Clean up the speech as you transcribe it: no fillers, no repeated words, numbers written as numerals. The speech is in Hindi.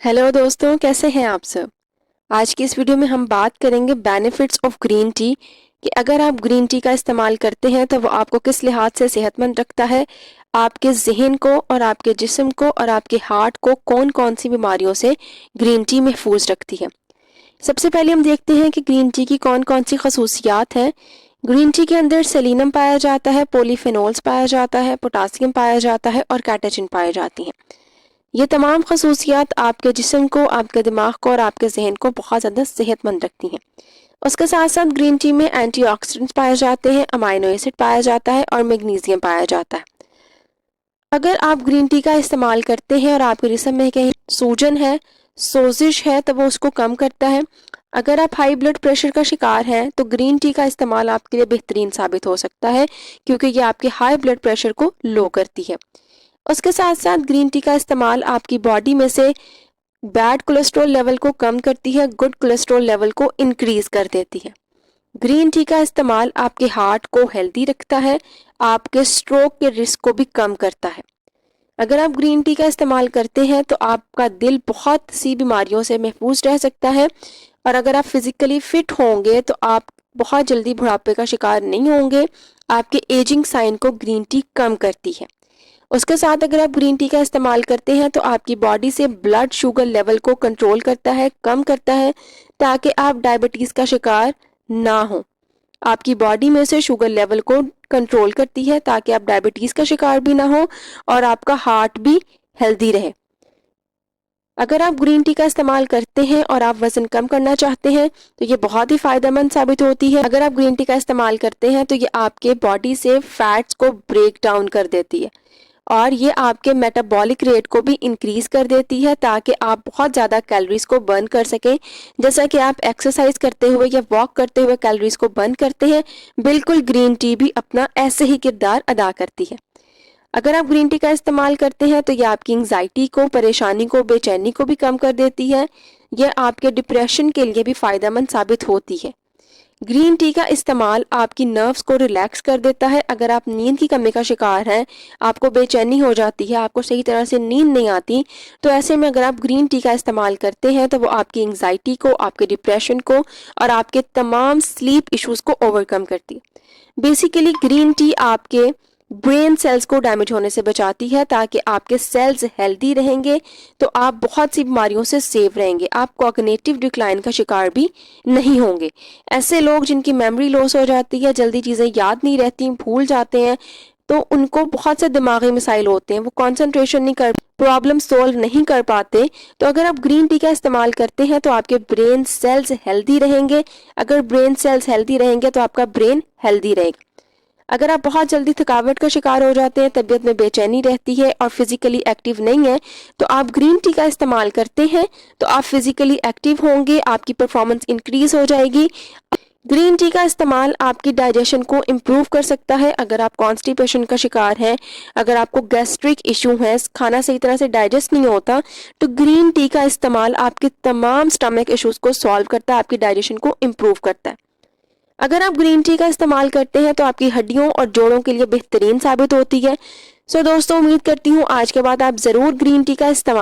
हेलो दोस्तों, कैसे हैं आप सब। आज की इस वीडियो में हम बात करेंगे बेनिफिट्स ऑफ ग्रीन टी कि अगर आप ग्रीन टी का इस्तेमाल करते हैं तो वो आपको किस लिहाज से सेहतमंद रखता है, आपके जहन को और आपके जिस्म को और आपके हार्ट को कौन कौन सी बीमारियों से ग्रीन टी महफूज रखती है। सबसे पहले हम देखते हैं कि ग्रीन टी की कौन कौन सी खसूसियात हैं। ग्रीन टी के अंदर सेलिनम पाया जाता है, पॉलीफेनोल्स पाया जाता है, पोटासियम पाया जाता है और कैटेचिन पाए जाती हैं। ये तमाम खसूसियात आपके जिस्म को, आपके दिमाग को और आपके जहन को बहुत ज़्यादा सेहतमंद रखती हैं। उसके साथ साथ ग्रीन टी में एंटीऑक्सीडेंट्स पाए जाते हैं, अमाइनो एसिड पाया जाता है और मैग्नीशियम पाया जाता है। अगर आप ग्रीन टी का इस्तेमाल करते हैं और आपके जिस्म में कहीं सूजन है, सोजिश है, तो वो उसको कम करता है। अगर आप हाई ब्लड प्रेशर का शिकार हैं तो ग्रीन टी का इस्तेमाल आपके लिए बेहतरीन साबित हो सकता है, क्योंकि ये आपके हाई ब्लड प्रेशर को लो करती है। उसके साथ साथ ग्रीन टी का इस्तेमाल आपकी बॉडी में से बैड कोलेस्ट्रॉल लेवल को कम करती है, गुड कोलेस्ट्रॉल लेवल को इंक्रीज कर देती है। ग्रीन टी का इस्तेमाल आपके हार्ट को हेल्दी रखता है, आपके स्ट्रोक के रिस्क को भी कम करता है। अगर आप ग्रीन टी का इस्तेमाल करते हैं तो आपका दिल बहुत सी बीमारियों से महफूज रह सकता है, और अगर आप फिजिकली फिट होंगे तो आप बहुत जल्दी बुढ़ापे का शिकार नहीं होंगे। आपके एजिंग साइन को ग्रीन टी कम करती है। उसके साथ अगर आप ग्रीन टी का इस्तेमाल करते हैं तो आपकी बॉडी से ब्लड शुगर लेवल को कंट्रोल करता है, कम करता है, ताकि आप डायबिटीज़ का शिकार ना हो। आपकी बॉडी में से शुगर लेवल को कंट्रोल करती है ताकि आप डायबिटीज़ का शिकार भी ना हो और आपका हार्ट भी हेल्दी रहे। अगर आप ग्रीन टी का इस्तेमाल करते हैं और आप वज़न कम करना चाहते हैं तो ये बहुत ही फ़ायदेमंद साबित होती है। अगर आप ग्रीन टी का इस्तेमाल करते हैं तो ये आपके बॉडी से फैट्स को ब्रेक डाउन कर देती है और ये आपके मेटाबॉलिक रेट को भी इंक्रीज कर देती है, ताकि आप बहुत ज़्यादा कैलोरीज को बर्न कर सकें। जैसा कि आप एक्सरसाइज करते हुए या वॉक करते हुए कैलोरीज को बर्न करते हैं, बिल्कुल ग्रीन टी भी अपना ऐसे ही किरदार अदा करती है। अगर आप ग्रीन टी का इस्तेमाल करते हैं तो ये आपकी एंग्जाइटी को, परेशानी को, बेचैनी को भी कम कर देती है। यह आपके डिप्रेशन के लिए भी फ़ायदेमंद साबित होती है। ग्रीन टी का इस्तेमाल आपकी नर्व्स को रिलैक्स कर देता है। अगर आप नींद की कमी का शिकार हैं, आपको बेचैनी हो जाती है, आपको सही तरह से नींद नहीं आती, तो ऐसे में अगर आप ग्रीन टी का इस्तेमाल करते हैं तो वो आपकी एंग्जाइटी को, आपके डिप्रेशन को और आपके तमाम स्लीप इश्यूज़ को ओवरकम करती है। बेसिकली ग्रीन टी आपके ब्रेन सेल्स को डैमेज होने से बचाती है, ताकि आपके सेल्स हेल्दी रहेंगे तो आप बहुत सी बीमारियों से सेव रहेंगे। आप कॉग्निटिव डिक्लाइन का शिकार भी नहीं होंगे। ऐसे लोग जिनकी मेमोरी लॉस हो जाती है, जल्दी चीज़ें याद नहीं रहती, भूल जाते हैं, तो उनको बहुत से दिमागी मसाइल होते हैं, वो कंसंट्रेशन नहीं कर, प्रॉब्लम सोल्व नहीं कर पाते। तो अगर आप ग्रीन टी का इस्तेमाल करते हैं तो आपके ब्रेन सेल्स हेल्दी रहेंगे। अगर ब्रेन सेल्स हेल्दी रहेंगे तो आपका ब्रेन हेल्दी रहेगा। अगर आप बहुत जल्दी थकावट का शिकार हो जाते हैं, तबीयत में बेचैनी रहती है और फिजिकली एक्टिव नहीं है, तो आप ग्रीन टी का इस्तेमाल करते हैं तो आप फिजिकली एक्टिव होंगे, आपकी परफॉर्मेंस इंक्रीज हो जाएगी। ग्रीन टी का इस्तेमाल आपकी डाइजेशन को इम्प्रूव कर सकता है। अगर आप कॉन्स्टिपेशन का शिकार हैं, अगर आपको गैस्ट्रिक इशू है, खाना सही तरह से डाइजेस्ट नहीं होता, तो ग्रीन टी का इस्तेमाल आपके तमाम स्टमक इश्यूज को सॉल्व करता है, आपकी डाइजेशन को इम्प्रूव करता है। अगर आप ग्रीन टी का इस्तेमाल करते हैं तो आपकी हड्डियों और जोड़ों के लिए बेहतरीन साबित होती है। सो दोस्तों, उम्मीद करती हूँ आज के बाद आप ज़रूर ग्रीन टी का इस्तेमाल